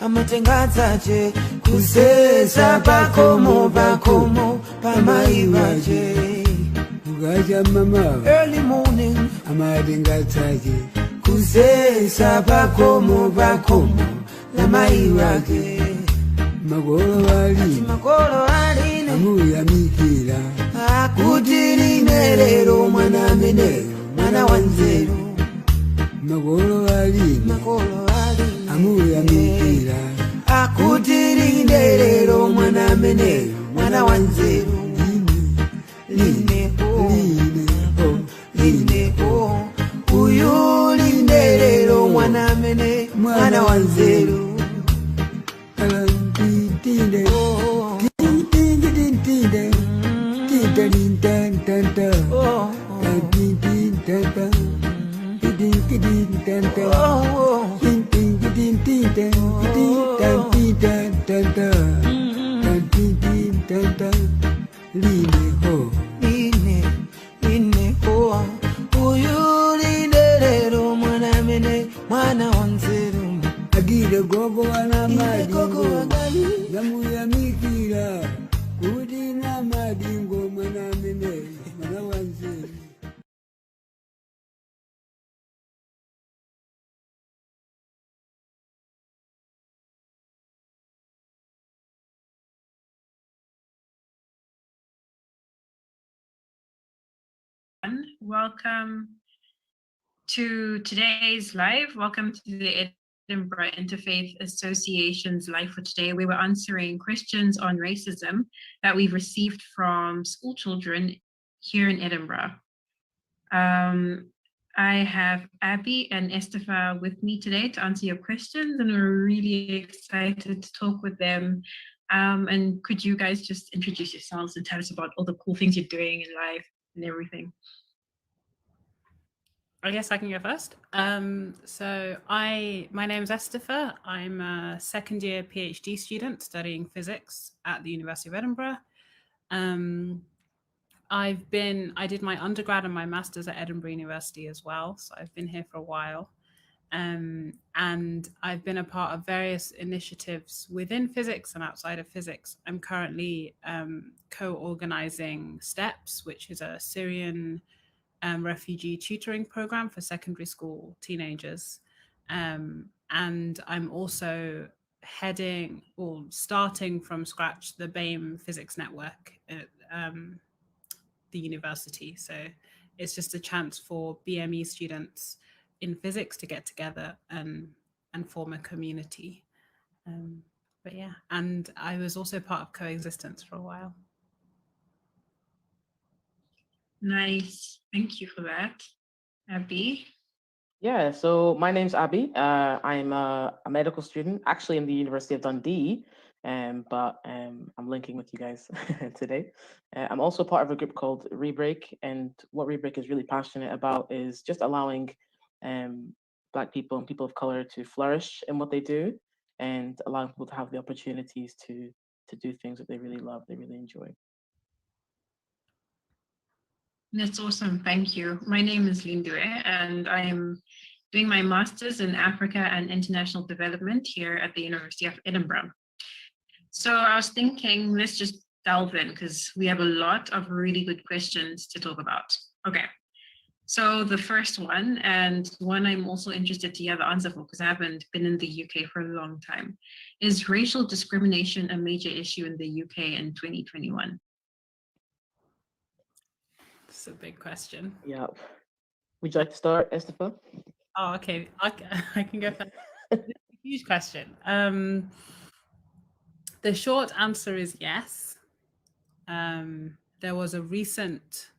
Amatengazaje kusesa bakomo pamaivaje ugaja mama early morning amatengazaje kusesa bakomo lamaivaje magolo ali amuya mikira akutirine lero mwana menero mwana wanzeru magolo ali amuya mikira akutirinde lero mwana menero mwana wanzeru line uyu linde lero mwana mene mwana wanzeru agire gogo wana madingo zamu ya mikira kudina madingo mwana mene mwana wanzeru. Welcome to today's live. Welcome to the Edinburgh Interfaith Association's Live for Today. We were answering questions on racism that we've received from school children here in Edinburgh. I have Abby and Estefa with me today to answer your questions, and we're really excited to talk with them. And could you guys just introduce yourselves and tell us about all the cool things you're doing in life and everything? I guess I can go first. So my name is Estefa. I'm a second year PhD student studying physics at the University of Edinburgh. I did my undergrad and my master's at Edinburgh University as well. So I've been here for a while. And I've been a part of various initiatives within physics and outside of physics. I'm currently co-organizing STEPS, which is a Syrian refugee tutoring program for secondary school teenagers. And I'm also heading or starting from scratch the BAME Physics Network, the university. So it's just a chance for BME students in physics to get together and form a community. But yeah, and I was also part of Coexistence for a while. Nice. Thank you for that. Abby? Yeah, so my name's Abby. I'm a medical student, actually in the University of Dundee, but I'm linking with you guys today. I'm also part of a group called Rebreak, and what Rebreak is really passionate about is just allowing Black people and people of color to flourish in what they do, and allowing people to have the opportunities to do things that they really love, they really enjoy. That's awesome. Thank you. My name is Lindue, and I'm doing my master's in Africa and International Development here at the University of Edinburgh. So I was thinking, let's just delve in because we have a lot of really good questions to talk about. Okay. So the first one, and one I'm also interested to hear the answer for because I haven't been in the UK for a long time, is racial discrimination a major issue in the UK in 2021? It's a big question. Yeah. Would you like to start, Estefa? Oh, okay. I can go first. It's a huge question. The short answer is yes. There was a recent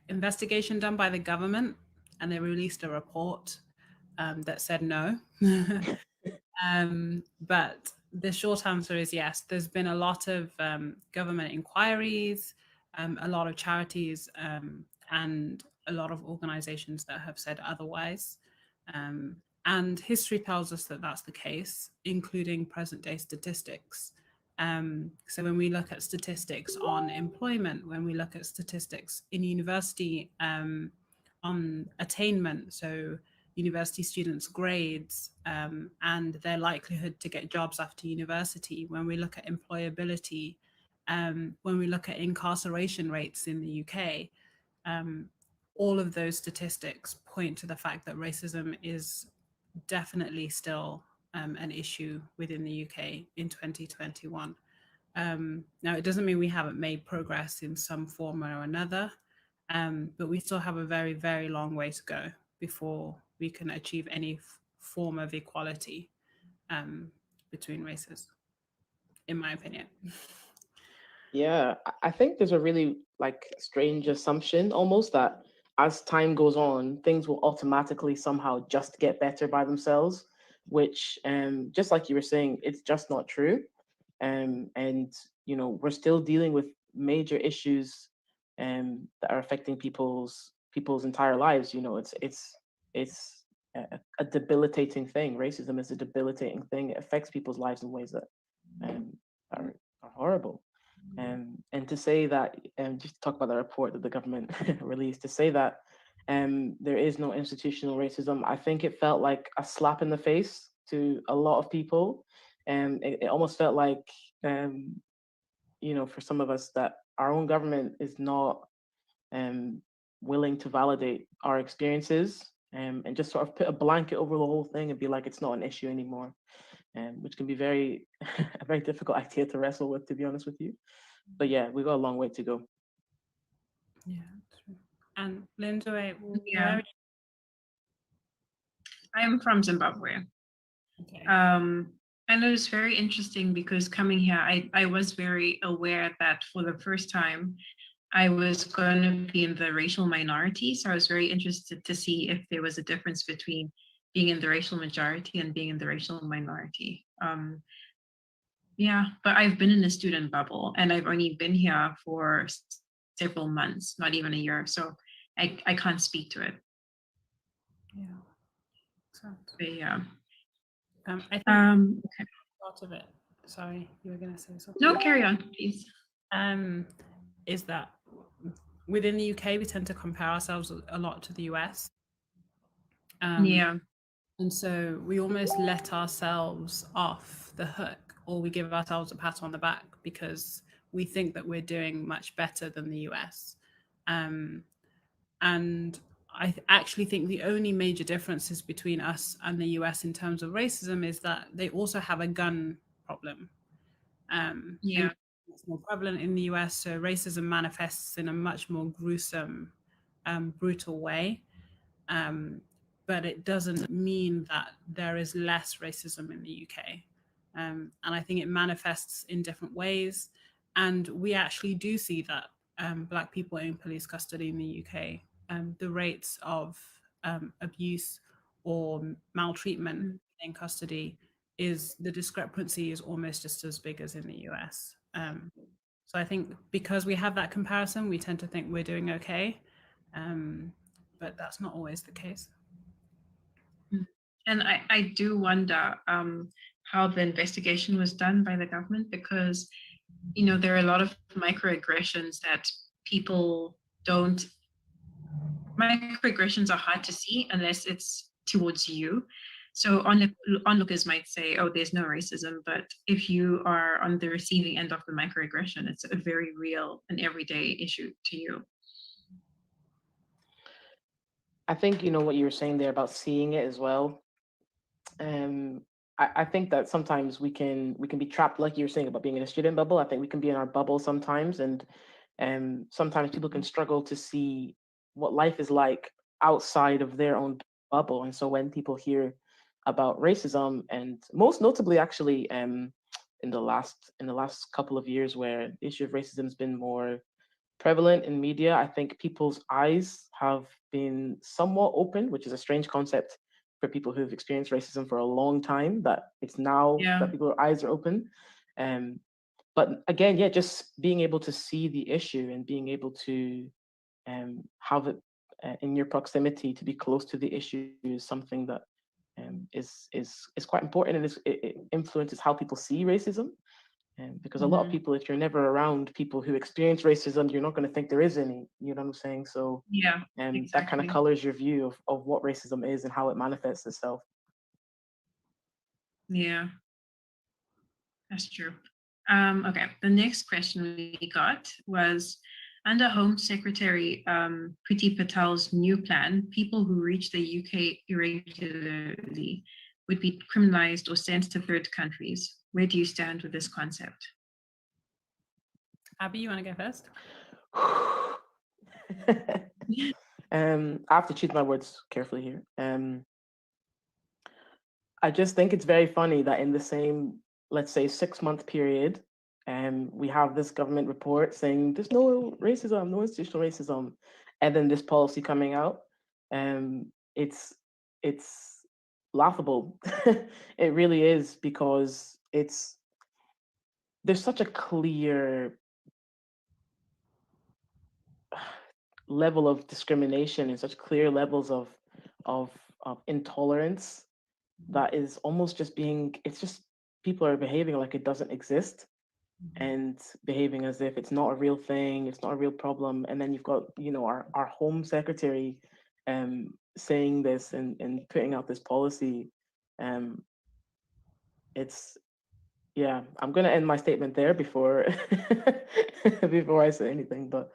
investigation done by the government, and they released a report that said no. But the short answer is yes. There's been a lot of government inquiries, a lot of charities, and a lot of organizations that have said otherwise. And history tells us that that's the case, including present day statistics. So when we look at statistics on employment, when we look at statistics in university on attainment, so university students' grades and their likelihood to get jobs after university, when we look at employability, when we look at incarceration rates in the UK, all of those statistics point to the fact that racism is definitely still an issue within the UK in 2021. Now, it doesn't mean we haven't made progress in some form or another, but we still have a very, very long way to go before we can achieve any form of equality between races, in my opinion. Yeah, I think there's a really strange assumption almost that as time goes on, things will automatically somehow just get better by themselves, which just like you were saying, it's just not true. And we're still dealing with major issues that are affecting people's entire lives. It's a debilitating thing. Racism is a debilitating thing. It affects people's lives in ways that are horrible. And to say that, just to talk about the report that the government released, to say that there is no institutional racism, I think it felt like a slap in the face to a lot of people. And it almost felt like, for some of us, that our own government is not willing to validate our experiences and just sort of put a blanket over the whole thing and be like, it's not an issue anymore. Which can be a very difficult idea to wrestle with, to be honest with you. But yeah, we've got a long way to go. Yeah, true. And Linda, Yeah. I'm from Zimbabwe. Okay. And it was very interesting because coming here, I was very aware that for the first time, I was going to be in the racial minority. So I was very interested to see if there was a difference between being in the racial majority and being in the racial minority. Yeah, but I've been in a student bubble and I've only been here for several months, not even a year. So I can't speak to it. Yeah. Exactly. But yeah. I think Okay. part of it, sorry, you were going to say something. No, carry on, please. Is that within the UK, we tend to compare ourselves a lot to the US. Yeah. And so we almost let ourselves off the hook, or we give ourselves a pat on the back because we think that we're doing much better than the US. And I actually think the only major differences between us and the US in terms of racism is that they also have a gun problem. Yeah. it's more prevalent in the US. So racism manifests in a much more gruesome, brutal way. But it doesn't mean that there is less racism in the UK. And I think it manifests in different ways. And we actually do see that Black people in police custody in the UK, the rates of abuse or maltreatment in custody the discrepancy is almost just as big as in the US. So I think because we have that comparison, we tend to think we're doing okay, but that's not always the case. And I do wonder how the investigation was done by the government, because, you know, there are a lot of microaggressions that people don't. Microaggressions are hard to see unless it's towards you. So onlookers might say, oh, there's no racism. But if you are on the receiving end of the microaggression, it's a very real and everyday issue to you. I think, you know, what you were saying there about seeing it as well. I think that sometimes we can be trapped, like you were saying about being in a student bubble. I think we can be in our bubble sometimes, and sometimes people can struggle to see what life is like outside of their own bubble. And so when people hear about racism, and most notably actually in the last couple of years where the issue of racism has been more prevalent in media, I think people's eyes have been somewhat open, which is a strange concept for people who've experienced racism for a long time, that it's now that people's eyes are open. But again, yeah, just being able to see the issue and being able to have it in your proximity, to be close to the issue, is something that is quite important, and it influences how people see racism. Because a lot of people, if you're never around people who experience racism, you're not going to think there is any. You know what I'm saying? So yeah, exactly. That kind of colors your view of what racism is and how it manifests itself. Yeah, that's true. Okay, the next question we got was, under Home Secretary Priti Patel's new plan, people who reach the UK irregularly would be criminalized or sent to third countries. Where do you stand with this concept? Abby, you want to go first? I have to choose my words carefully here. I just think it's very funny that in the same, let's say, 6-month period, we have this government report saying there's no racism, no institutional racism, and then this policy coming out. It's laughable. It really is, because there's such a clear level of discrimination and such clear levels of intolerance that is almost just it's just people are behaving like it doesn't exist, and behaving as if it's not a real thing, it's not a real problem. And then you've got, you know, our Home Secretary saying this and putting out this policy. It's, yeah, I'm gonna end my statement there before before I say anything. But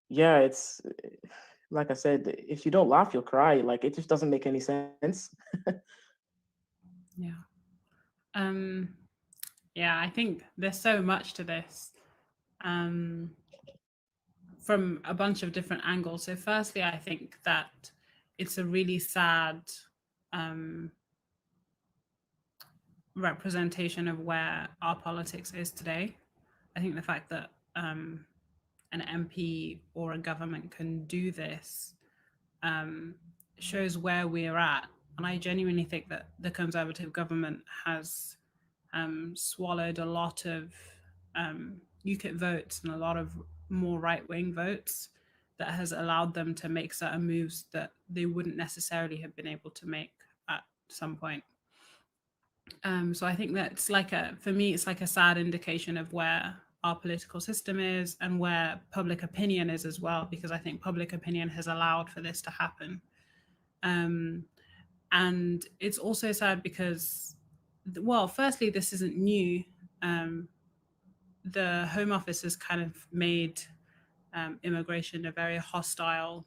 yeah, it's like I said, if you don't laugh, you'll cry. Like, it just doesn't make any sense. Yeah. Yeah, I think there's so much to this from a bunch of different angles. So firstly, I think that it's a really sad representation of where our politics is today. I think the fact that an MP or a government can do this shows where we're at. And I genuinely think that the Conservative government has swallowed a lot of UKIP votes and a lot of more right-wing votes that has allowed them to make certain moves that they wouldn't necessarily have been able to make at some point. So I think that's for me, it's like a sad indication of where our political system is and where public opinion is as well, because I think public opinion has allowed for this to happen. And it's also sad because, well, firstly, this isn't new. The Home Office has kind of made immigration a very hostile,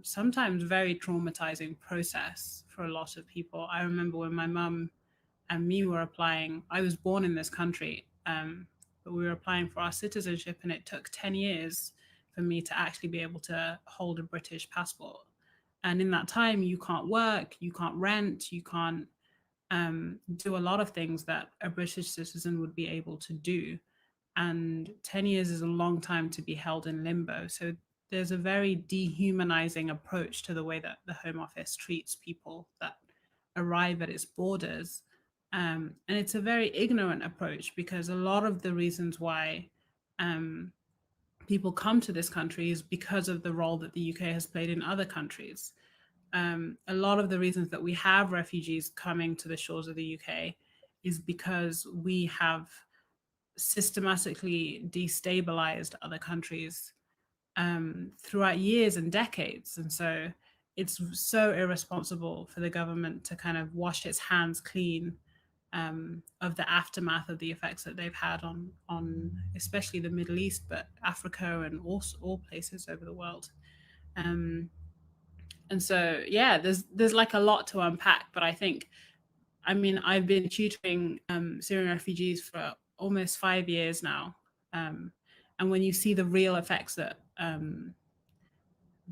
sometimes very traumatizing process for a lot of people. I remember when my mum and me were applying, I was born in this country, but we were applying for our citizenship, and it took 10 years for me to actually be able to hold a British passport. And in that time, you can't work, you can't rent, you can't do a lot of things that a British citizen would be able to do. And 10 years is a long time to be held in limbo. So there's a very dehumanizing approach to the way that the Home Office treats people that arrive at its borders. And it's a very ignorant approach, because a lot of the reasons why people come to this country is because of the role that the UK has played in other countries. A lot of the reasons that we have refugees coming to the shores of the UK is because we have systematically destabilized other countries throughout years and decades. And so it's so irresponsible for the government to kind of wash its hands clean of the aftermath of the effects that they've had on especially the Middle East, but Africa and all places over the world. And so, yeah, there's like a lot to unpack. But I think, I mean, I've been tutoring Syrian refugees for almost 5 years now. And when you see the real effects that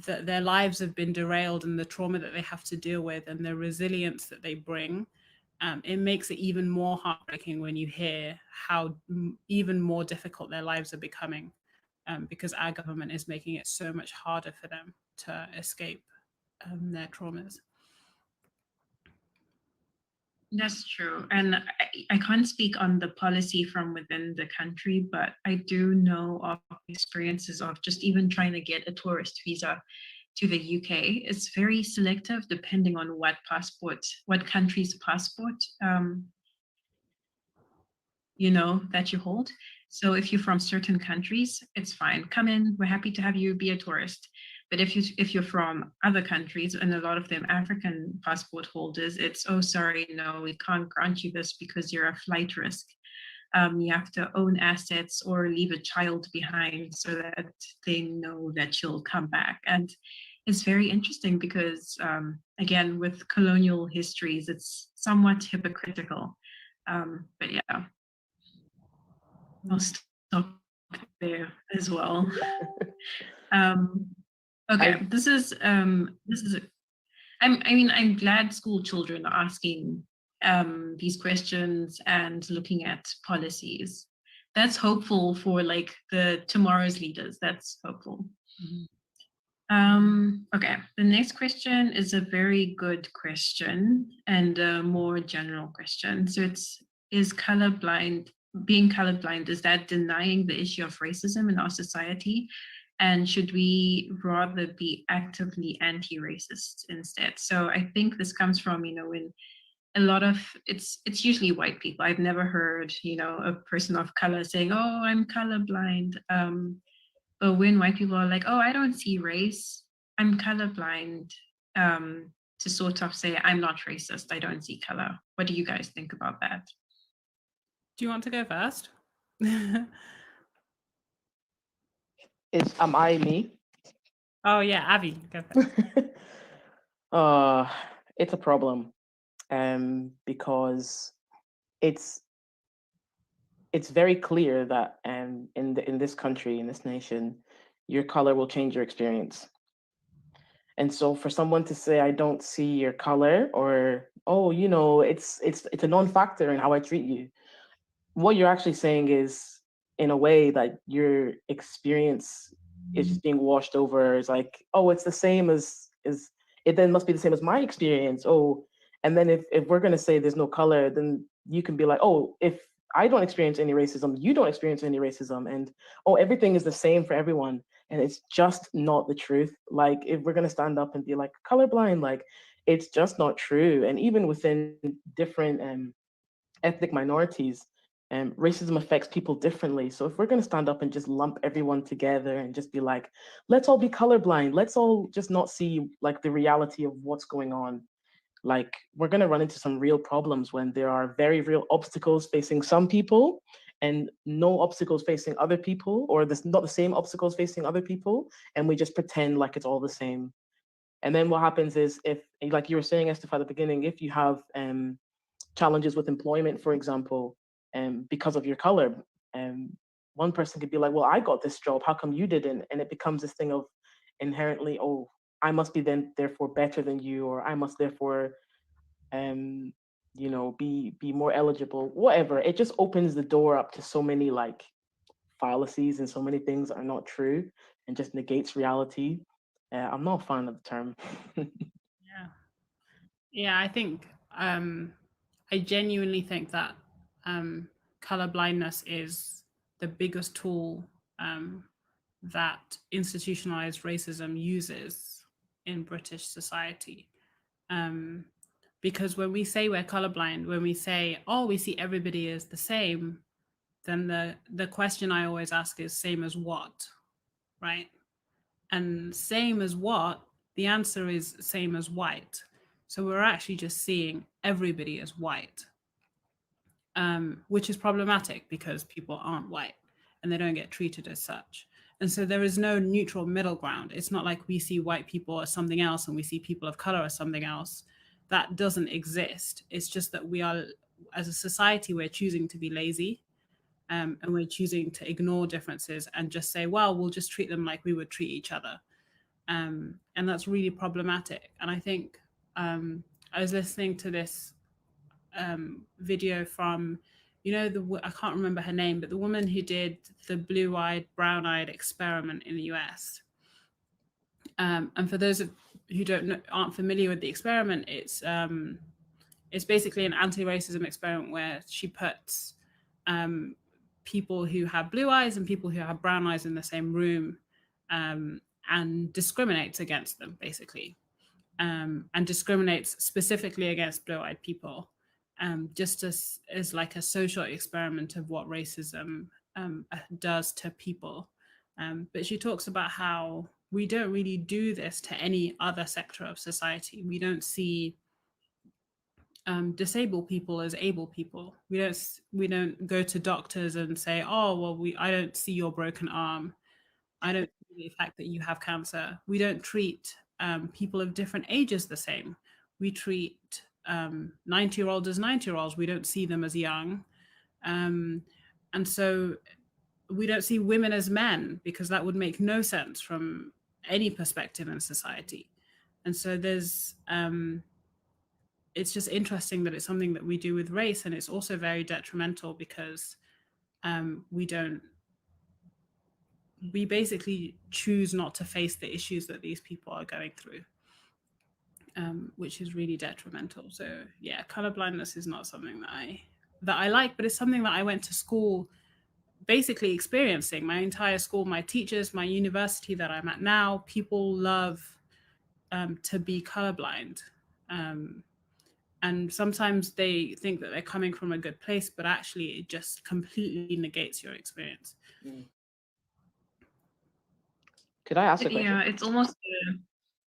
their lives have been derailed, and the trauma that they have to deal with, and the resilience that they bring, it makes it even more heartbreaking when you hear how even more difficult their lives are becoming, because our government is making it so much harder for them to escape their traumas. That's true. And I can't speak on the policy from within the country, but I do know of experiences of just even trying to get a tourist visa to the UK. It's very selective depending on what country's passport, that you hold. So if you're from certain countries, it's fine. Come in, we're happy to have you be a tourist. But if you're from other countries, and a lot of them African passport holders, it's, oh, sorry, no, we can't grant you this because you're a flight risk. You have to own assets or leave a child behind so that they know that you'll come back. And it's very interesting because, again, with colonial histories, it's somewhat hypocritical. But yeah, I'll stop there as well. Okay, this is I'm glad school children are asking these questions and looking at policies. That's hopeful for like the tomorrow's leaders. That's hopeful. Okay, the next question is a very good question and a more general question. So is being colorblind, is that denying the issue of racism in our society? And should we rather be actively anti-racist instead? So I think this comes from, when a lot of, it's usually white people. I've never heard, a person of color saying, oh, I'm colorblind. But when white people are like, oh, I don't see race, I'm colorblind, to sort of say, I'm not racist, I don't see color. What do you guys think about that? Do you want to go first? Am I me? Oh yeah, Avi, go first. It's a problem, because it's very clear that in this country, in this nation, your color will change your experience. And so for someone to say, I don't see your color, or, oh, it's a non-factor in how I treat you, what you're actually saying is, in a way, that your experience is just being washed over. It's like, oh, it's the same as it then must be the same as my experience. Oh, and then if we're going to say there's no color, then you can be like, oh, if I don't experience any racism, you don't experience any racism, and oh, everything is the same for everyone. And it's just not the truth. Like, if we're going to stand up and be like colorblind, like, it's just not true. And even within different ethnic minorities, racism affects people differently. So if we're going to stand up and just lump everyone together and just be like, let's all be colorblind, let's all just not see like the reality of what's going on, like, we're going to run into some real problems when there are very real obstacles facing some people and no obstacles facing other people, or not the same obstacles facing other people, and we just pretend like it's all the same. And then what happens is, if, like you were saying, Estef, at the beginning, if you have challenges with employment, for example, because of your color, one person could be like, well, I got this job, how come you didn't? And it becomes this thing of inherently, oh, I must be then therefore better than you, or I must therefore be more eligible, whatever. It just opens the door up to so many like fallacies, and so many things are not true, and just negates reality. I'm not a fan of the term. Yeah, I think I genuinely think that color blindness is the biggest tool that institutionalized racism uses in British society. Because when we say we're colorblind, when we say, oh, we see everybody as the same, then the question I always ask is same as what, right? And same as what, the answer is same as white. So we're actually just seeing everybody as white, which is problematic because people aren't white and they don't get treated as such. And so there is no neutral middle ground. It's not like we see white people as something else and we see people of color as something else. That doesn't exist. It's just that we are, as a society, we're choosing to be lazy, and we're choosing to ignore differences and just say, well, we'll just treat them like we would treat each other. And that's really problematic. And I think I was listening to this video from, I can't remember her name, but the woman who did the blue-eyed, brown-eyed experiment in the US. And for those who aren't familiar with the experiment, it's basically an anti-racism experiment where she puts people who have blue eyes and people who have brown eyes in the same room, and discriminates against them, basically, and discriminates specifically against blue-eyed people, just as like a social experiment of what racism does to people. But she talks about how we don't really do this to any other sector of society. We don't see disabled people as able people. We don't go to doctors and say, oh, well, I don't see your broken arm. I don't see the fact that you have cancer. We don't treat people of different ages the same. We treat 90-year-olds as 90-year-olds. We don't see them as young. And so we don't see women as men, because that would make no sense from any perspective in society. And so there's, it's just interesting that it's something that we do with race, and it's also very detrimental because we basically choose not to face the issues that these people are going through, which is really detrimental. So yeah, colorblindness is not something that I like, but it's something that I went to school basically experiencing. My entire school, my teachers, my university that I'm at now, people love to be colorblind. And sometimes they think that they're coming from a good place, but actually it just completely negates your experience. Could I ask a question? Yeah, it's almost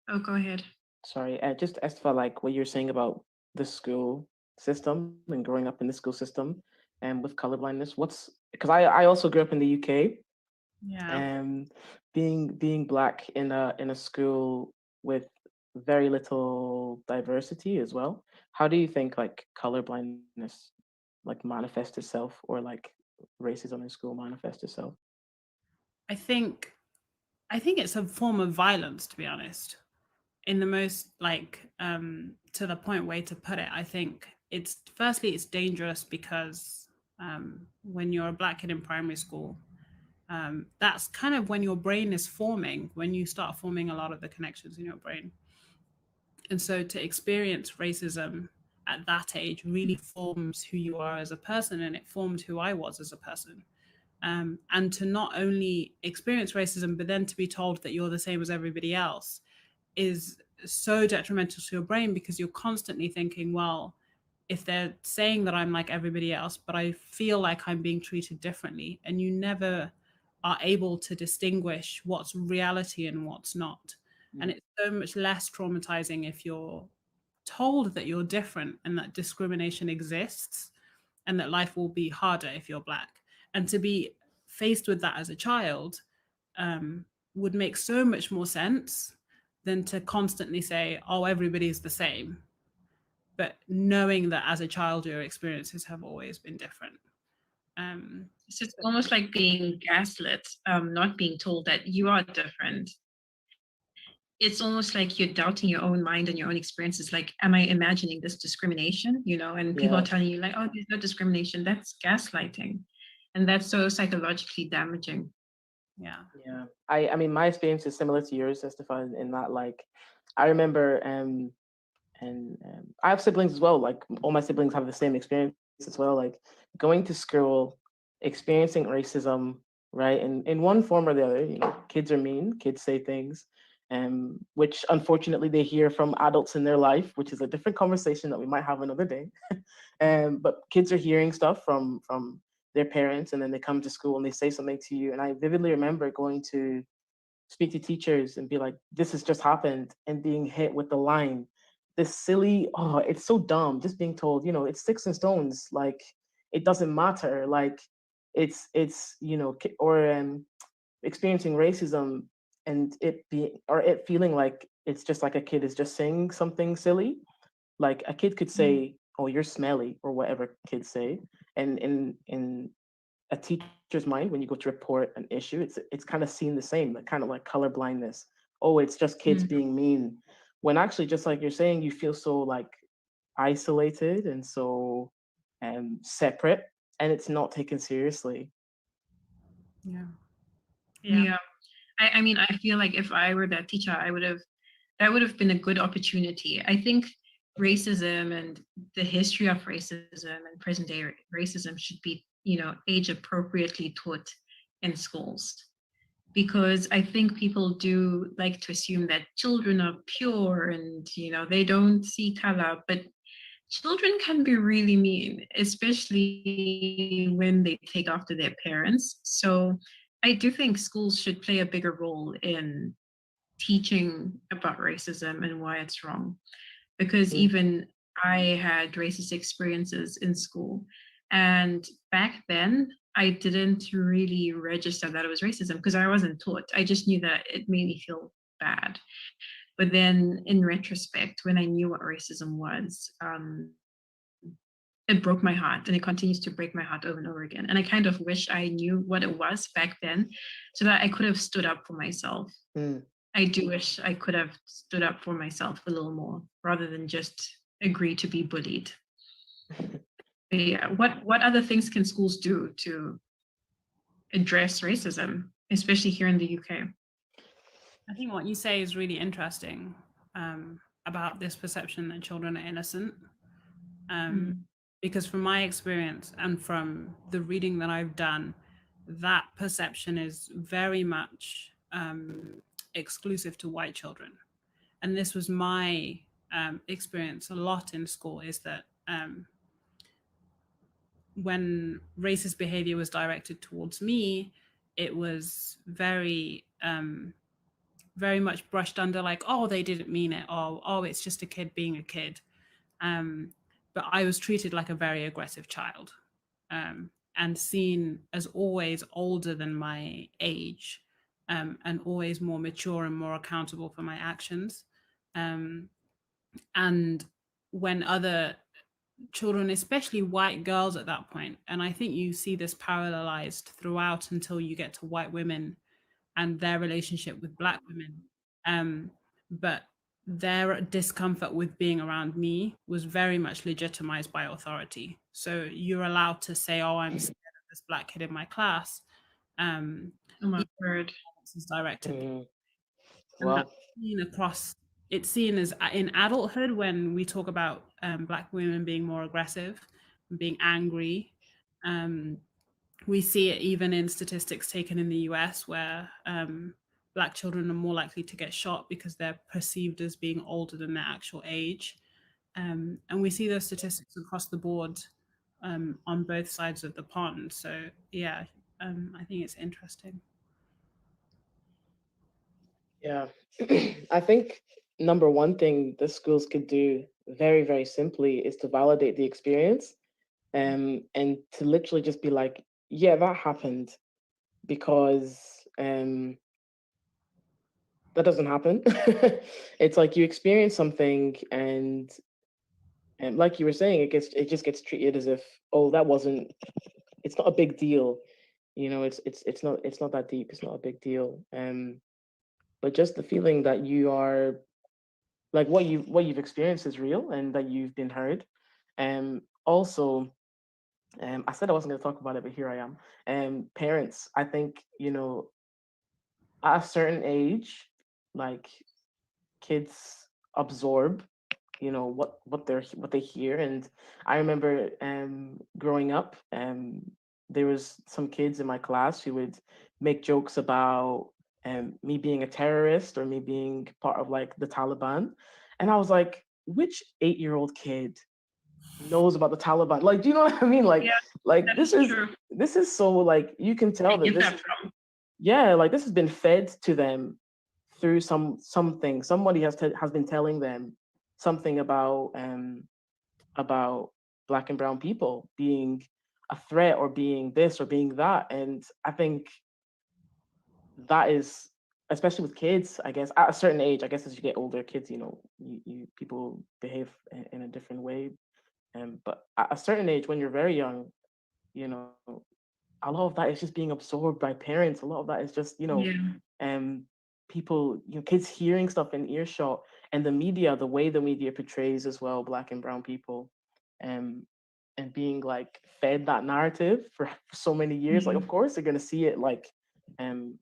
oh, go ahead. Sorry, just as for like what you're saying about the school system and growing up in the school system and with colorblindness, because I also grew up in the UK. Yeah. And being Black in a school with very little diversity as well. How do you think like colorblindness like manifests itself, or like racism in school manifests itself? I think it's a form of violence, to be honest, in the most like to the point way to put it. I think it's dangerous because when you're a Black kid in primary school, that's kind of when your brain is forming, when you start forming a lot of the connections in your brain. And so to experience racism at that age really forms who you are as a person, and it formed who I was as a person. And to not only experience racism, but then to be told that you're the same as everybody else is so detrimental to your brain, because you're constantly thinking, well, if they're saying that I'm like everybody else, but I feel like I'm being treated differently, and you never are able to distinguish what's reality and what's not. And it's so much less traumatizing if you're told that you're different and that discrimination exists and that life will be harder if you're Black. And to be faced with that as a child would make so much more sense than to constantly say, oh, everybody's the same. But knowing that as a child, your experiences have always been different. So it's almost like being gaslit, not being told that you are different. It's almost like you're doubting your own mind and your own experiences. Like, am I imagining this discrimination? And people are Yeah. telling you like, oh, there's no discrimination. That's gaslighting. And that's so psychologically damaging. Yeah. Yeah. I mean, my experience is similar to yours, Estefan, in that, like, I remember, and I have siblings as well. Like, all my siblings have the same experience as well. Like, going to school, experiencing racism, right? And in one form or the other, kids are mean, kids say things, which unfortunately they hear from adults in their life, which is a different conversation that we might have another day. But kids are hearing stuff from their parents, and then they come to school and they say something to you. And I vividly remember going to speak to teachers and be like, this has just happened, and being hit with the line, this silly, oh, it's so dumb, just being told, it's sticks and stones, like, it doesn't matter, like, it's or experiencing racism, and it feeling like it's just like a kid is just saying something silly. Like, a kid could say, oh, you're smelly, or whatever kids say, and in a teacher's mind, when you go to report an issue, it's kind of seen the same, like, kind of like color blindness. Oh, it's just kids being mean, when actually, just like you're saying, you feel so, like, isolated and so separate, and it's not taken seriously. Yeah. Yeah. I mean, I feel like if I were that teacher, that would have been a good opportunity. I think racism and the history of racism and present day racism should be, age appropriately taught in schools. Because I think people do like to assume that children are pure and, they don't see color, but children can be really mean, especially when they take after their parents. So I do think schools should play a bigger role in teaching about racism and why it's wrong. Because even I had racist experiences in school. And back then, I didn't really register that it was racism because I wasn't taught. I just knew that it made me feel bad. But then in retrospect, when I knew what racism was, it broke my heart, and it continues to break my heart over and over again. And I kind of wish I knew what it was back then so that I could have stood up for myself. I do wish I could have stood up for myself a little more rather than just agree to be bullied. Yeah. What other things can schools do to address racism, especially here in the UK? I think what you say is really interesting about this perception that children are innocent. Because from my experience and from the reading that I've done, that perception is very much exclusive to white children. And this was my experience a lot in school, is that when racist behavior was directed towards me, it was very much brushed under, like, oh, they didn't mean it, or oh, it's just a kid being a kid. But I was treated like a very aggressive child, and seen as always older than my age, and always more mature and more accountable for my actions. And when other children, especially white girls at that point, and I think you see this parallelized throughout until you get to white women and their relationship with black women, but their discomfort with being around me was very much legitimized by authority. So you're allowed to say, oh, I'm scared of this black kid in my class. Oh my word. Is directed. Well, It's seen as in adulthood, when we talk about black women being more aggressive, being angry. We see it even in statistics taken in the US, where Black children are more likely to get shot because they're perceived as being older than their actual age. And we see those statistics across the board on both sides of the pond. So yeah, I think it's interesting. Yeah, I think number one thing the schools could do very, very simply is to validate the experience, and to literally just be like, yeah, that happened, because that doesn't happen. It's like you experience something, and like you were saying, it just gets treated as if, oh, it's not a big deal. You know, it's not that deep. It's not a big deal. But just the feeling that you are like what you've experienced is real and that you've been heard. Also, I said I wasn't going to talk about it, but here I am. Parents, I think, you know, at a certain age, like kids absorb, you know, what they hear. And I remember growing up, there was some kids in my class who would make jokes about me being a terrorist or me being part of like the Taliban. And I was like, which 8-year-old kid knows about the Taliban? Like, do you know what I mean? Yeah, Like that is true. this is so like you can I tell that get this that is, from. yeah, like this has been fed to them through something. Somebody has been telling them something about black and brown people being a threat or being this or being that. And I think that is, especially with kids, I guess at a certain age, I guess as you get older, kids, you know, you people behave in a different way. But at a certain age, when you're very young, you know, a lot of that is just being absorbed by parents. A lot of that is just, you know, Yeah. um, people, you know, kids hearing stuff in earshot, and the media, the way the media portrays as well, black and brown people, um, and being like fed that narrative for so many years. Like, Yeah. of course, they're gonna see it like, um,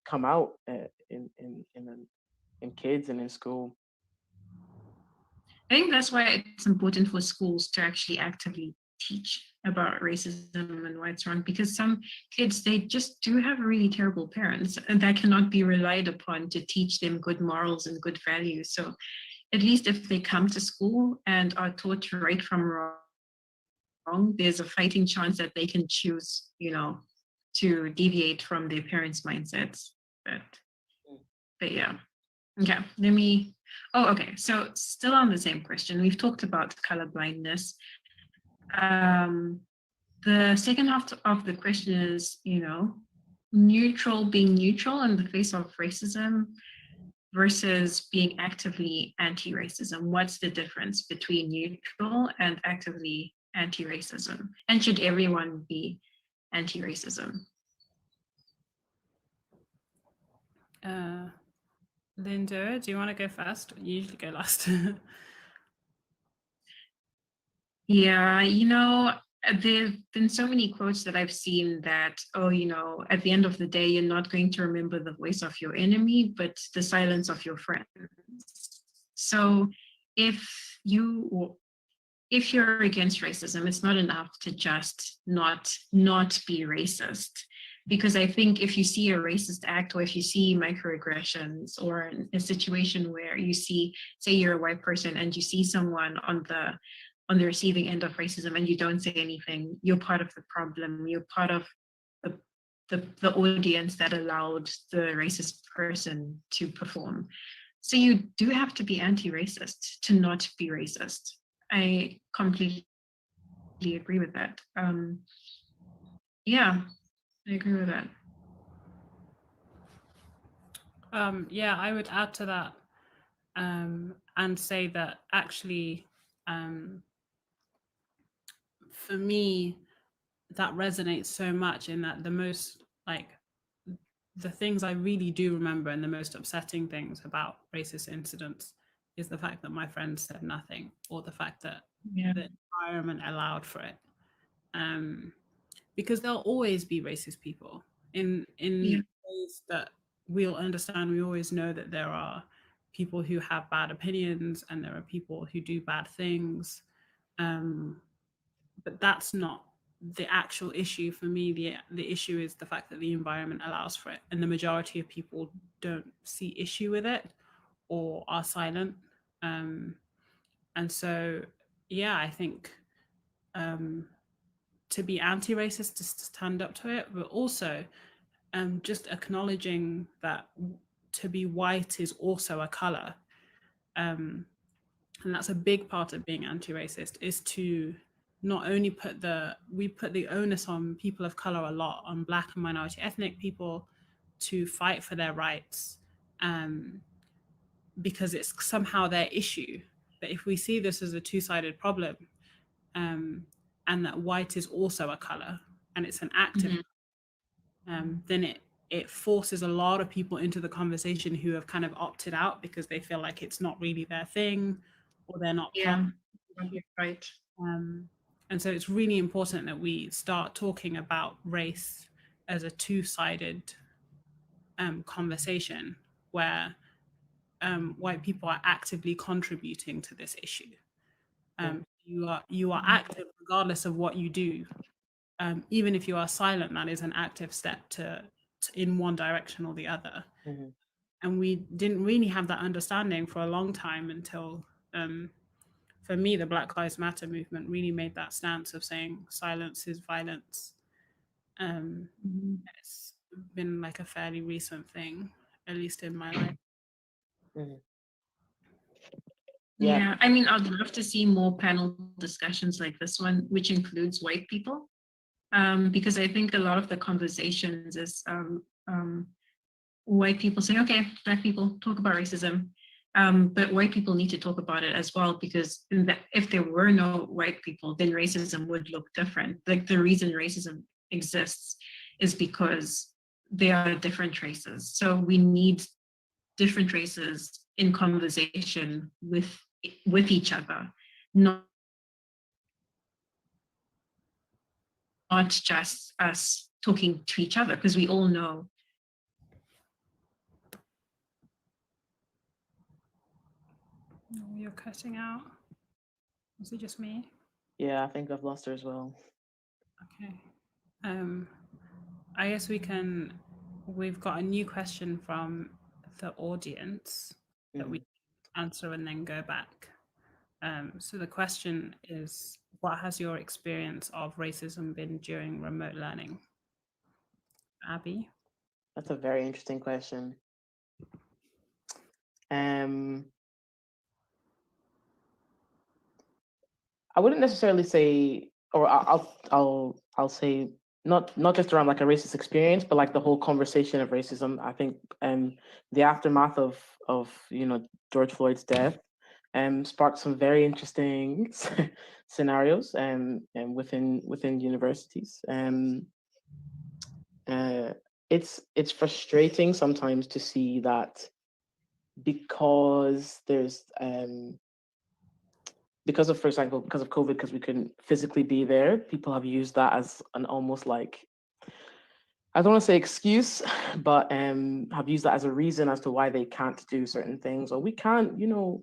come out in kids and in school. I think that's why it's important for schools to actually actively teach about racism and why it's wrong, because some kids, they just do have really terrible parents and that cannot be relied upon to teach them good morals and good values. So at least if they come to school and are taught right from wrong, there's a fighting chance that they can choose, you know, to deviate from their parents' mindsets. But but yeah. Okay, let me. Oh, okay. So still on the same question, we've talked about color blindness. Um, the second half of the question is, you know, being neutral in the face of racism versus being actively anti-racism. What's the difference between neutral and actively anti-racism? And should everyone be anti-racism? Linda, do you want to go first? You usually go last. Yeah, you know, there've been so many quotes that I've seen that, oh, you know, at the end of the day, you're not going to remember the voice of your enemy, but the silence of your friends. So if you if you're against racism, it's not enough to just not be racist. Because I think if you see a racist act or if you see microaggressions or a situation where you see, say you're a white person and you see someone on the receiving end of racism and you don't say anything, you're part of the problem. You're part of the the audience that allowed the racist person to perform. So you do have to be anti-racist to not be racist. I completely agree with that. Yeah, I agree with that. Yeah, I would add to that and say that actually, for me, that resonates so much in that the things I really do remember and the most upsetting things about racist incidents is the fact that my friends said nothing, or the fact that the environment allowed for it. Because there'll always be racist people in ways that we'll understand. We always know that there are people who have bad opinions and there are people who do bad things. But that's not the actual issue for me. The issue is the fact that the environment allows for it, and the majority of people don't see issue with it or are silent. And so, yeah, I think to be anti-racist, to stand up to it, but also just acknowledging that to be white is also a color. And that's a big part of being anti-racist, is to not only put the onus on people of color a lot, on Black and minority ethnic people, to fight for their rights, because it's somehow their issue. But if we see this as a two-sided problem, and that white is also a color, and it's an active, then it forces a lot of people into the conversation who have kind of opted out because they feel like it's not really their thing, or they're not part. Yeah, right. And so it's really important that we start talking about race as a two-sided conversation where white people are actively contributing to this issue. You are active regardless of what you do. Even if you are silent, that is an active step to in one direction or the other. And we didn't really have that understanding for a long time until, for me, the Black Lives Matter movement really made that stance of saying silence is violence. It's been like a fairly recent thing, at least in my life. Yeah, I mean, I'd love to see more panel discussions like this one, which includes white people, because I think a lot of the conversations is white people saying, okay, Black people talk about racism, but white people need to talk about it as well, because if there were no white people, then racism would look different. Like the reason racism exists is because there are different races. So we need different races in conversation with each other, not just us talking to each other, because we all know. Oh, you're cutting out. Is it just me? Yeah, I think I've lost her as well. Okay. I guess we've got a new question from the audience that we answer and then go back. So the question is, what has your experience of racism been during remote learning? Abby? That's a very interesting question. I wouldn't necessarily say, or I'll say not just around like a racist experience, but like the whole conversation of racism. I think the aftermath of George Floyd's death sparked some very interesting scenarios within universities. It's frustrating sometimes to see that because there's because of, for example, because of COVID, because we couldn't physically be there, people have used that as an almost like, I don't want to say excuse, but have used that as a reason as to why they can't do certain things, or we can't openly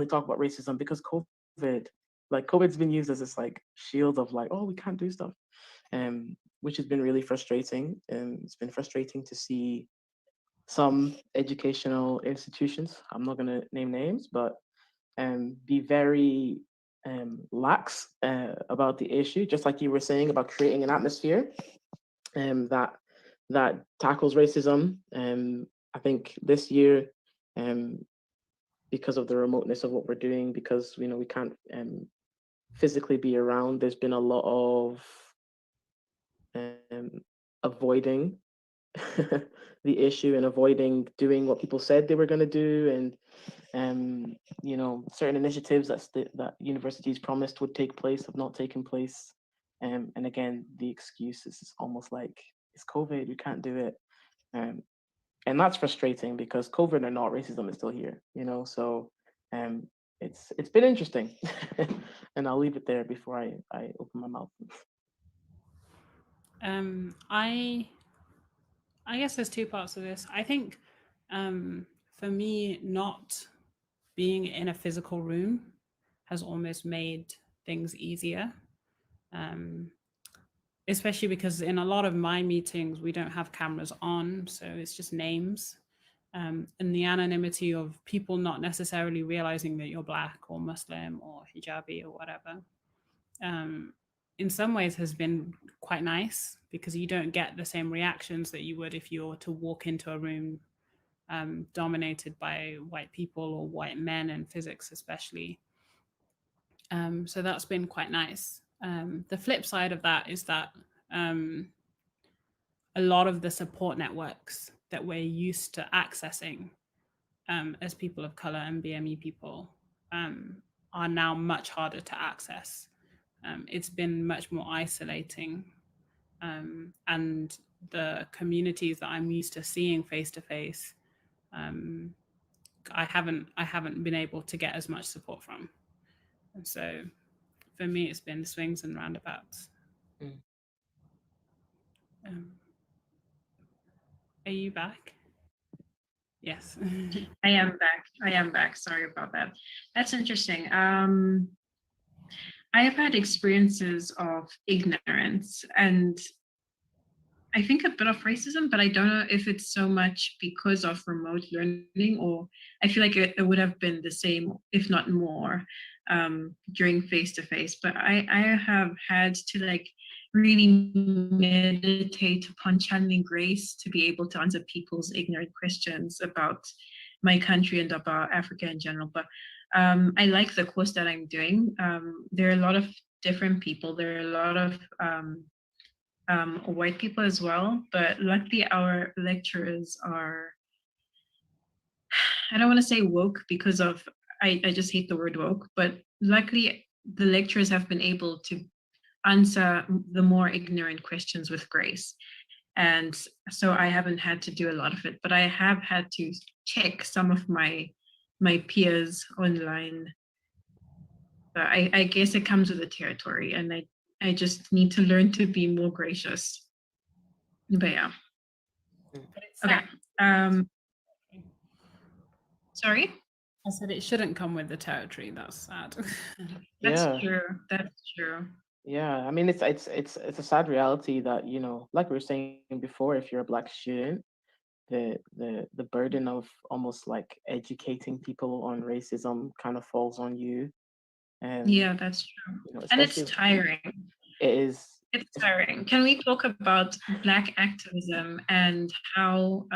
talk about racism because COVID. Like COVID's been used as this like shield of like, oh, we can't do stuff, which has been really frustrating. It's been frustrating to see some educational institutions, I'm not going to name names, but be very lax about the issue, just like you were saying about creating an atmosphere that tackles racism. I think this year, because of the remoteness of what we're doing, because we can't physically be around, there's been a lot of avoiding the issue and avoiding doing what people said they were going to do, and certain initiatives that universities promised would take place have not taken place. And again, the excuse is almost like, it's COVID, we can't do it. And that's frustrating because COVID or not, racism is still here, so it's been interesting. And I'll leave it there before I open my mouth. I guess there's two parts of this. I think for me, not being in a physical room has almost made things easier. Especially because in a lot of my meetings, we don't have cameras on, so it's just names. And the anonymity of people not necessarily realizing that you're Black or Muslim or hijabi or whatever, in some ways has been quite nice, because you don't get the same reactions that you would if you were to walk into a room dominated by white people or white men in physics especially. So that's been quite nice. The flip side of that is that a lot of the support networks that we're used to accessing as people of color and BME people are now much harder to access. It's been much more isolating and the communities that I'm used to seeing face to face, I haven't been able to get as much support from. And so for me, it's been swings and roundabouts. Mm. Are you back? Yes. I am back. Sorry about that. That's interesting. I have had experiences of ignorance and I think a bit of racism, but I don't know if it's so much because of remote learning, or I feel like it would have been the same, if not more, during face-to-face. But I have had to like really meditate upon channeling grace to be able to answer people's ignorant questions about my country and about Africa in general. But I like the course that I'm doing. There are a lot of different people. There are a lot of white people as well, but luckily our lecturers are, I don't want to say woke because of, I just hate the word woke, but luckily the lecturers have been able to answer the more ignorant questions with grace. And so I haven't had to do a lot of it, but I have had to check some of my peers online. But I guess it comes with the territory, and I just need to learn to be more gracious. But yeah. Okay. Sorry? I said it shouldn't come with the territory. That's sad. That's true. That's true. Yeah, I mean, it's a sad reality that, you know, like we were saying before, if you're a Black student, the burden of almost like educating people on racism kind of falls on you. And yeah, that's true. you know, And it's especially tiring. it is. It's tiring. Can we talk about Black activism and how,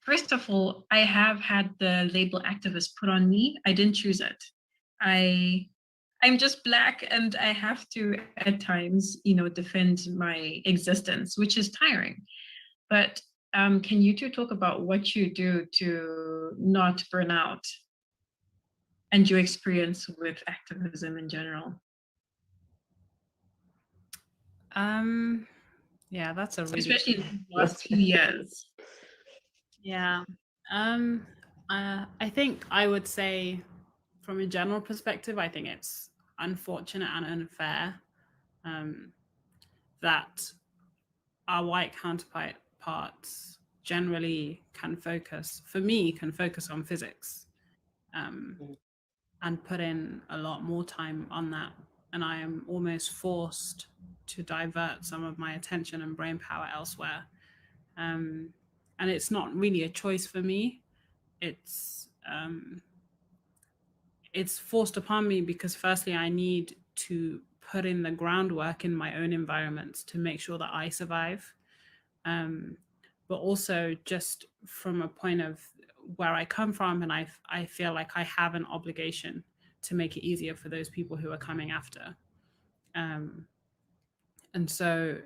first of all, I have had the label activist put on me. I didn't choose it. I'm just Black and I have to at times, you know, defend my existence, which is tiring. But can you two talk about what you do to not burn out and your experience with activism in general? Yeah, that's a really, especially in the last few years. Yeah. I think I would say from a general perspective, I think it's unfortunate and unfair that our white counterparts generally can focus on physics and put in a lot more time on that. And I am almost forced to divert some of my attention and brain power elsewhere. And it's not really a choice for me. It's forced upon me because firstly, I need to put in the groundwork in my own environment to make sure that I survive. But also just from a point of where I come from, and I feel like I have an obligation to make it easier for those people who are coming after. And so,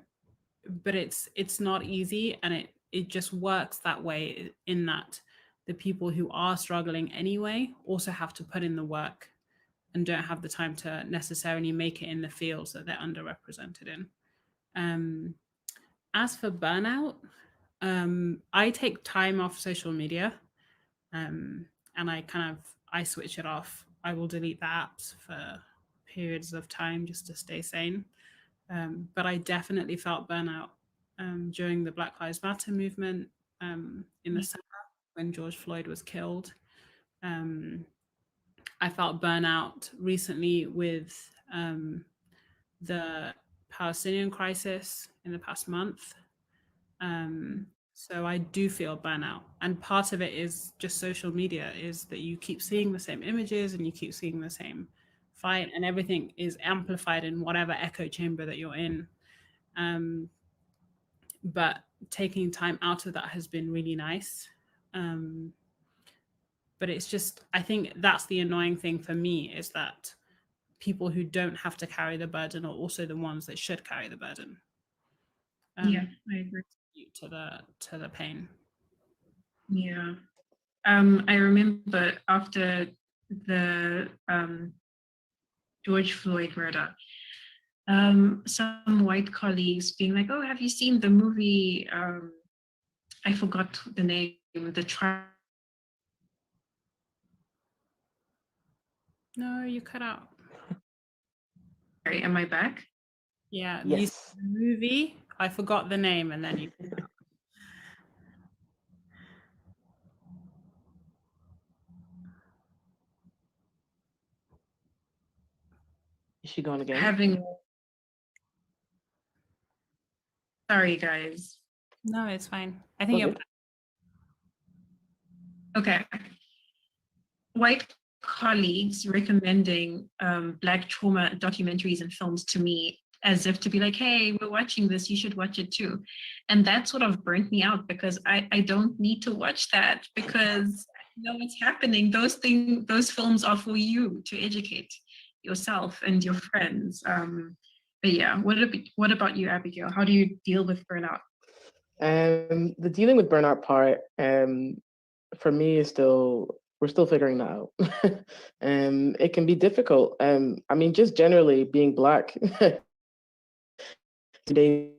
but it's not easy, and it just works that way in that the people who are struggling anyway also have to put in the work and don't have the time to necessarily make it in the fields that they're underrepresented in. As for burnout, I take time off social media, and I switch it off. I will delete the apps for periods of time just to stay sane. But I definitely felt burnout during the Black Lives Matter movement in the summer when George Floyd was killed. I felt burnout recently with the Palestinian crisis in the past month. So I do feel burnout. And part of it is just social media, is that you keep seeing the same images and you keep seeing the same fight, and everything is amplified in whatever echo chamber that you're in. But taking time out of that has been really nice. But it's just, I think that's the annoying thing for me, is that people who don't have to carry the burden are also the ones that should carry the burden. Yeah, I agree. To the pain. Yeah. I remember after the George Floyd murder, some white colleagues being like, "Oh, have you seen the movie?" I forgot the name. The trial. No, you cut out. Sorry, am I back? Yeah, Yes. the movie. I forgot the name, and then you. Is she gone again? Having. Sorry, guys. No, it's fine. I think you're. Okay. Okay. White colleagues recommending Black trauma documentaries and films to me as if to be like, hey, we're watching this, you should watch it too. And that sort of burnt me out because I don't need to watch that because I know what's happening. Those films are for you to educate yourself and your friends. But yeah, what about you, Abigail? How do you deal with burnout? The dealing with burnout part, for me is we're still figuring that out. It can be difficult. I mean, just generally being Black today,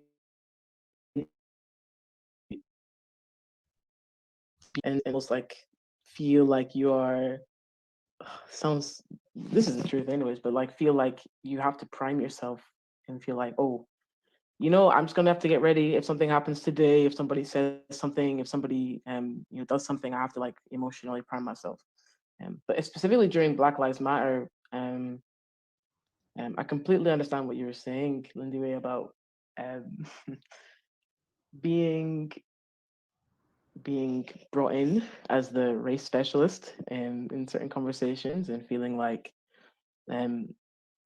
and almost like feel like you are, sounds, this is the truth anyways, but like feel like you have to prime yourself and feel like, oh, I'm just gonna have to get ready if something happens today, if somebody says something, if somebody does something, I have to like emotionally prime myself. But specifically during Black Lives Matter, I completely understand what you were saying, Lindy, about um, being brought in as the race specialist in certain conversations and feeling like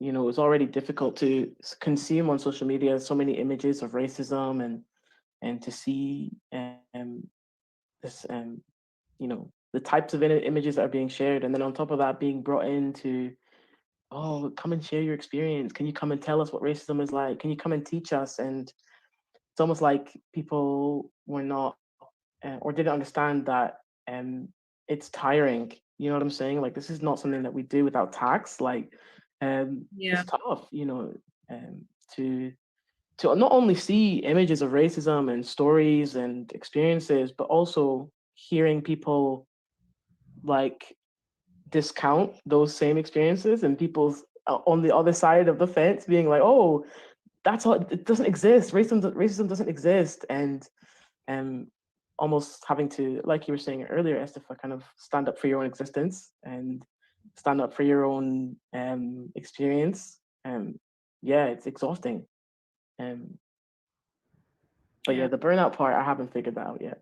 it's already difficult to consume on social media so many images of racism and to see this the types of images that are being shared, and then on top of that being brought in to, oh, come and share your experience, can you come and tell us what racism is like, can you come and teach us? And it's almost like people were not or didn't understand that it's tiring. You know what I'm saying? Like, this is not something that we do without tax. Like, Yeah. it's tough, to not only see images of racism and stories and experiences, but also hearing people like discount those same experiences and people's on the other side of the fence being like, oh, that's all, it doesn't exist. Racism doesn't exist. And almost having to, like you were saying earlier, Estefa, kind of stand up for your own existence and stand up for your own experience. Yeah, it's exhausting. But yeah, the burnout part, I haven't figured that out yet.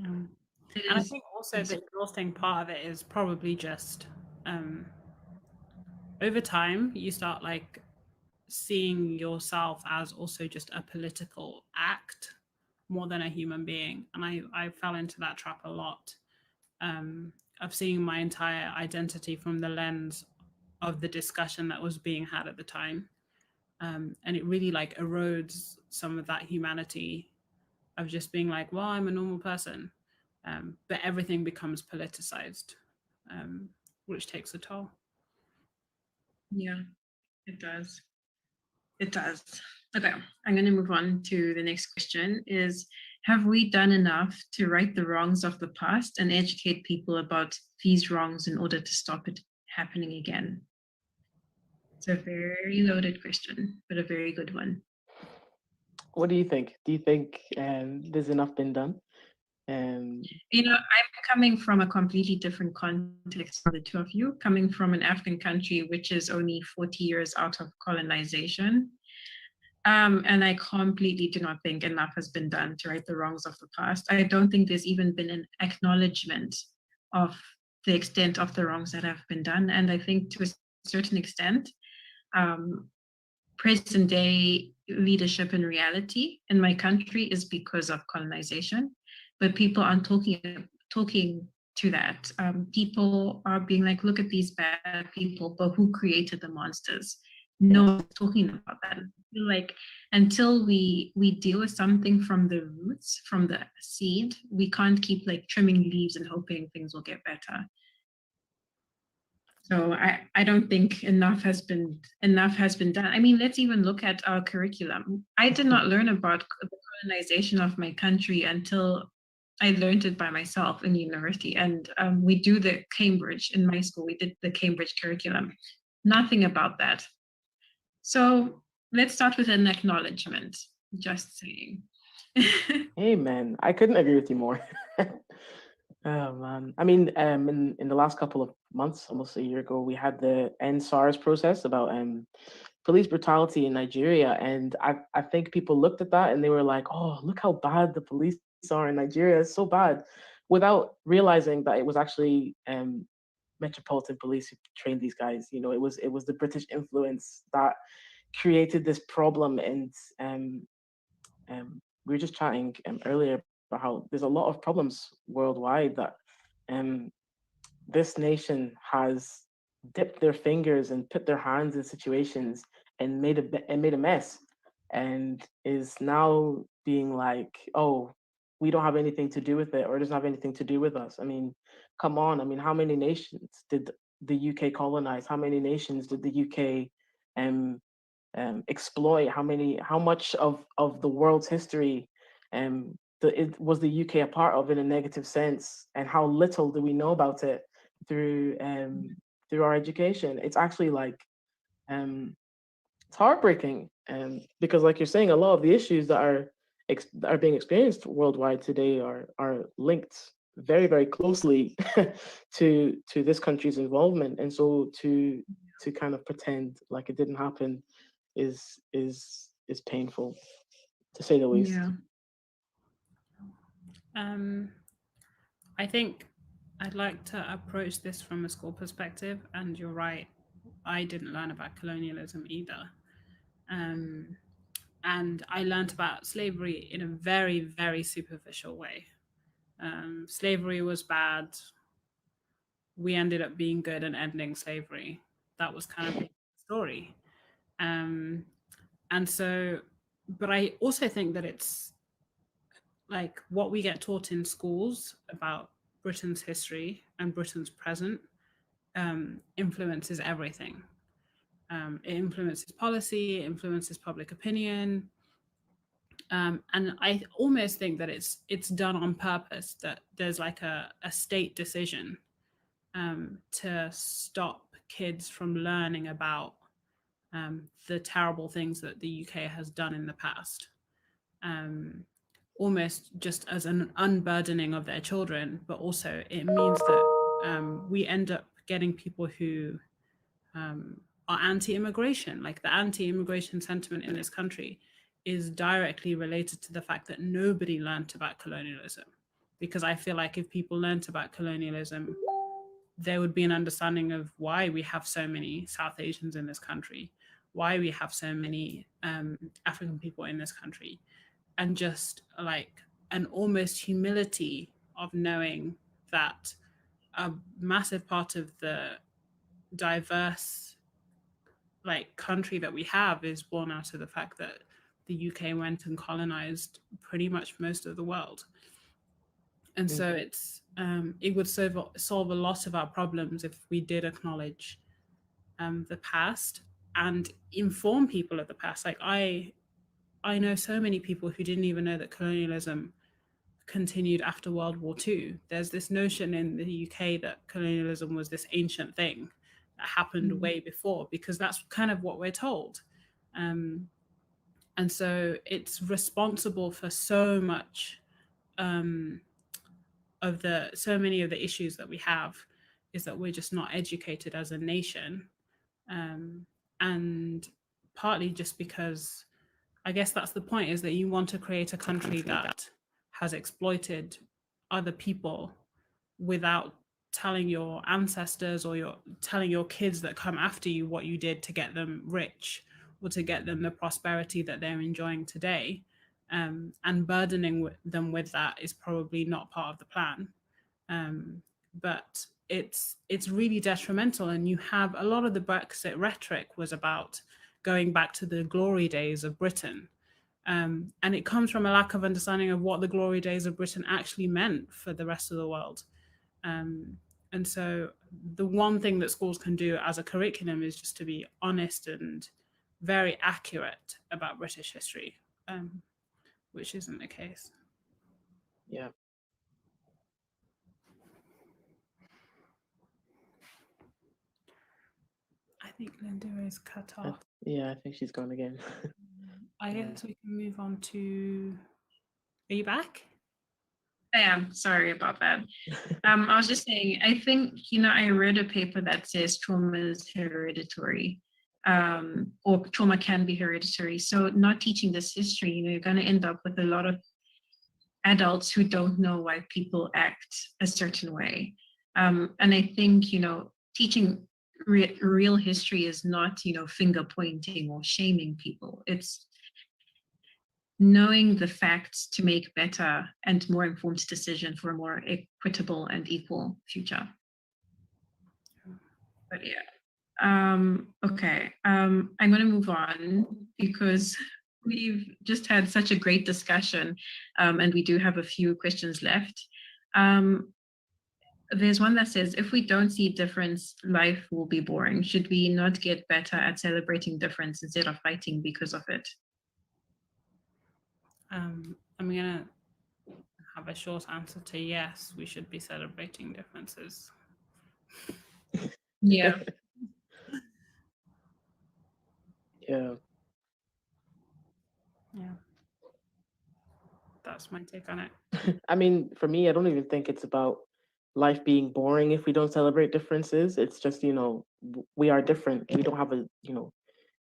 And I think also the exhausting part of it is probably just over time you start like seeing yourself as also just a political act more than a human being. And I fell into that trap a lot of seeing my entire identity from the lens of the discussion that was being had at the time. And it really like erodes some of that humanity of just being like, well, I'm a normal person. But everything becomes politicized, which takes a toll. Yeah, it does. It does. Okay, I'm going to move on to the next question is, have we done enough to right the wrongs of the past and educate people about these wrongs in order to stop it happening again? It's a very loaded question, but a very good one. What do you think? Do you think there's enough been done? I'm coming from a completely different context from the two of you, coming from an African country which is only 40 years out of colonization. And I completely do not think enough has been done to right the wrongs of the past. I don't think there's even been an acknowledgement of the extent of the wrongs that have been done. And I think to a certain extent, present day leadership in reality in my country is because of colonization, but people aren't talking to that. People are being like, look at these bad people, but who created the monsters? No one's talking about that. Like, until we deal with something from the roots, from the seed, we can't keep like trimming leaves and hoping things will get better. So I don't think enough has been done. I mean, let's even look at our curriculum. I did not learn about the colonization of my country until I learned it by myself in university. And we do the Cambridge in my school. We did the Cambridge curriculum. Nothing about that. So let's start with an acknowledgement. Just saying. Amen. I couldn't agree with you more. Oh man. I mean, in the last couple of months, almost a year ago, we had the End SARS process about police brutality in Nigeria. And I think people looked at that and they were like, oh, look how bad the police are in Nigeria. It's so bad, without realizing that it was actually Metropolitan Police who trained these guys. You know, it was the British influence that created this problem. And we were just chatting earlier about how there's a lot of problems worldwide that this nation has dipped their fingers and put their hands in situations and made a mess, and is now being like, oh, we don't have anything to do with it, or it doesn't have anything to do with us. I mean, come on. I mean, how many nations did the UK colonize? How many nations did the UK exploit? How much of the world's history was the UK a part of in a negative sense, and how little do we know about it through our education? It's actually like it's heartbreaking, because, like you're saying, a lot of the issues that are being experienced worldwide today are linked very, very closely to this country's involvement. And so to kind of pretend like it didn't happen is painful, to say the least. Yeah. I think I'd like to approach this from a school perspective, and you're right, I didn't learn about colonialism either. And I learned about slavery in a very, very superficial way. Slavery was bad. We ended up being good and ending slavery. That was kind of the story. And so, but I also think that it's like what we get taught in schools about Britain's history and Britain's present influences everything. It influences policy, it influences public opinion. And I almost think that it's done on purpose, that there's like a state decision to stop kids from learning about the terrible things that the UK has done in the past. Almost just as an unburdening of their children, but also it means that we end up getting people who are anti-immigration. Like the anti-immigration sentiment in this country is directly related to the fact that nobody learned about colonialism. Because I feel like if people learned about colonialism, there would be an understanding of why we have so many South Asians in this country, why we have so many African people in this country, and just like an almost humility of knowing that a massive part of the diverse like country that we have is born out of the fact that the UK went and colonized pretty much most of the world. And so it's it would solve a lot of our problems if we did acknowledge the past and inform people of the past. Like I know so many people who didn't even know that colonialism continued after World War II. There's this notion in the UK that colonialism was this ancient thing that happened way before, because that's kind of what we're told. And so it's responsible for so much so many of the issues that we have, is that we're just not educated as a nation. And partly just because I guess that's the point, is that you want to create a country that has exploited other people without telling your ancestors or telling your kids that come after you what you did to get them rich or to get them the prosperity that they're enjoying today. And burdening them with that is probably not part of the plan. But it's really detrimental. And you have a lot of the Brexit rhetoric was about going back to the glory days of Britain. And it comes from a lack of understanding of what the glory days of Britain actually meant for the rest of the world. And so the one thing that schools can do as a curriculum is just to be honest and very accurate about British history, which isn't the case. Yeah. I think Linda is cut off. Yeah, I think she's gone again. I guess we can move on to. Are you back? I am. Sorry about that. I was just saying, I think, I read a paper that says trauma is hereditary, or trauma can be hereditary. So not teaching this history, you're going to end up with a lot of adults who don't know why people act a certain way. And I think, teaching real history is not, finger pointing or shaming people. It's knowing the facts to make better and more informed decision for a more equitable and equal future. But yeah, okay. I'm going to move on because we've just had such a great discussion, and we do have a few questions left. There's one that says, if we don't see difference, life will be boring. Should we not get better at celebrating difference instead of fighting because of it? I'm going to have a short answer to yes, we should be celebrating differences. Yeah. Yeah. Yeah. That's my take on it. I mean, for me, I don't even think it's about life being boring if we don't celebrate differences. It's just, we are different. We don't have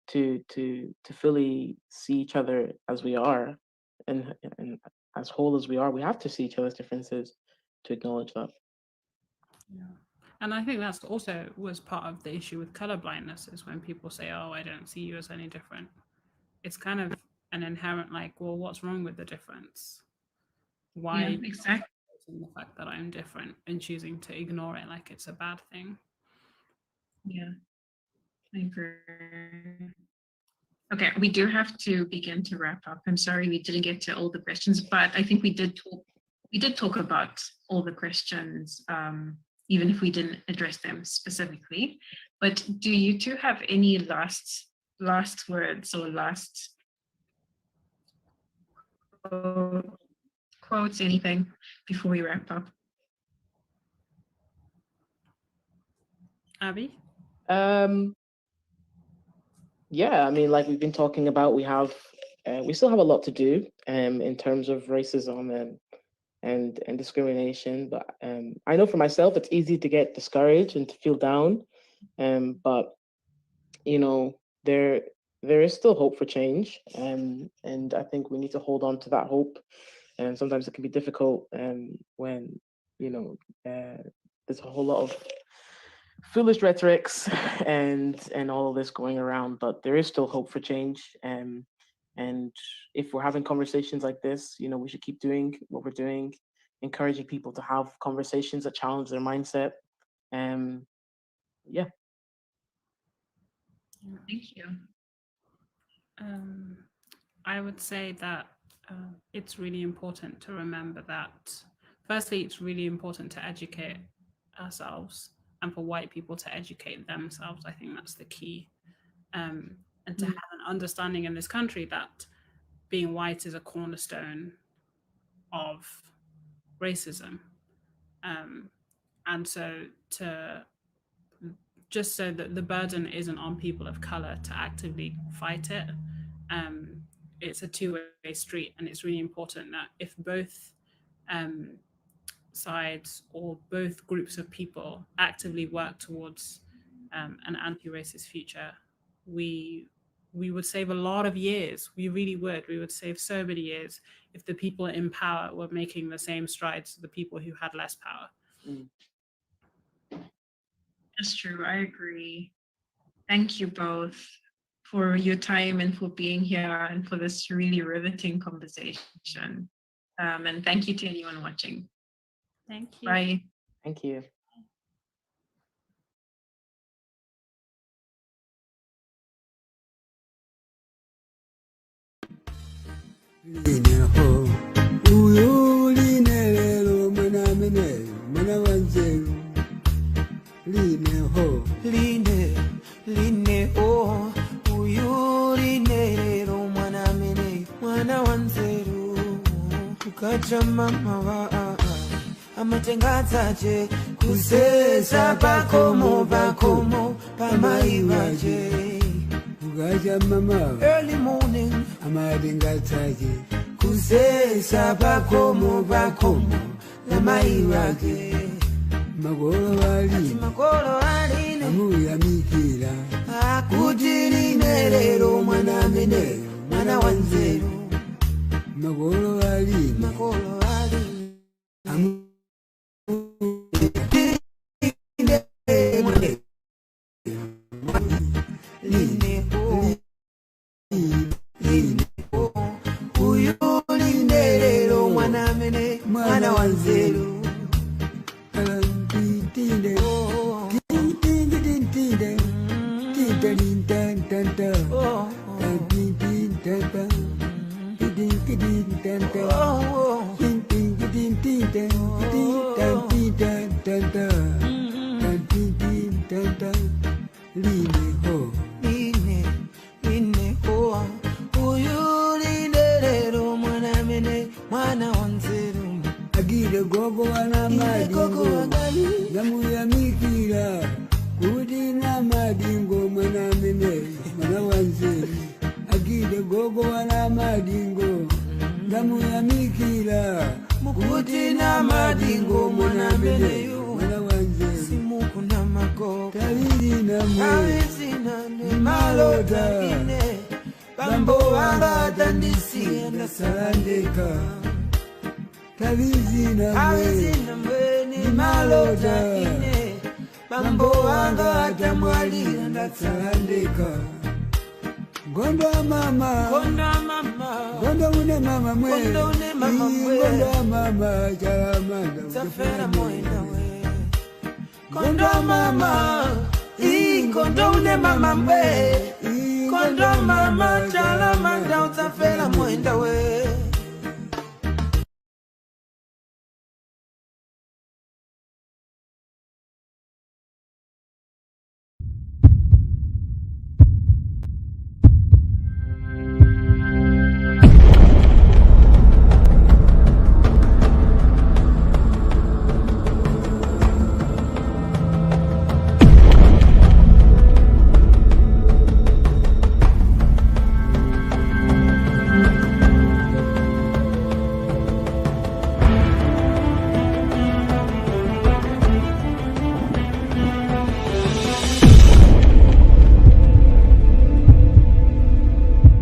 to fully see each other as we are and as whole as we are. We have to see each other's differences to acknowledge that. Yeah. And I think that's also was part of the issue with colorblindness, is when people say, oh, I don't see you as any different. It's kind of an inherent well, what's wrong with the difference? Why? Yeah, exactly. The fact that I'm different and choosing to ignore it like it's a bad thing. Yeah, I agree. Okay, we do have to begin to wrap up. I'm sorry we didn't get to all the questions, but I think we did talk about all the questions, even if we didn't address them specifically. But do you two have any last words or last quotes, anything before we wrap up? Abby? Yeah, I mean, like we've been talking about, we still have a lot to do in terms of racism and discrimination. But I know for myself, it's easy to get discouraged and to feel down. But there is still hope for change, and I think we need to hold on to that hope. And sometimes it can be difficult when there's a whole lot of foolish rhetorics and all of this going around, but there is still hope for change. And if we're having conversations like this, we should keep doing what we're doing, encouraging people to have conversations that challenge their mindset. Yeah. Thank you. I would say that it's really important to remember that, firstly, it's really important to educate ourselves, and for white people to educate themselves. I think that's the key. And to have an understanding in this country that being white is a cornerstone of racism. And so just so that the burden isn't on people of color to actively fight it, it's a two-way street. And it's really important that if both sides or both groups of people actively work towards an anti-racist future, we would save a lot of years. We really would. We would save so many years if the people in power were making the same strides to the people who had less power. That's true. I agree. Thank you both for your time and for being here and for this really riveting conversation. And thank you to anyone watching. Thank you. Bye. Thank you. Uyo linelelo mwana wanzeru amatengatsache kusesa pakomo pamaivache ukacha mama early morning amatengatsache kusesa pakomo pamaivache makolo aline amuyamikira akuti line lero mwana ameneyo mwana wa nzeru makolo aline makolo aline uyu line lero mwana amene mwana wa nzeru agire gogo wana madingo zamuyamikira kuti na madingo mwana mene mwana wanzeru agire gogo wana madingo zamuyamikira kuti na madingo mwana mene mwana wanzeru simukuna mago tawiri namwe awizina ni malota ine bambo wanga tandisiye ndasalandeka tawiri namwe awizina mbweni malota ine bambo wanga tamwalira ndasalandeka gondo mama gondo une mama mwe Gondo une mama mwe. gondo mama chalamanda tafera mwenda we kondo mama kondo une mama mwe kondo mama chalamanda utafera mwenda we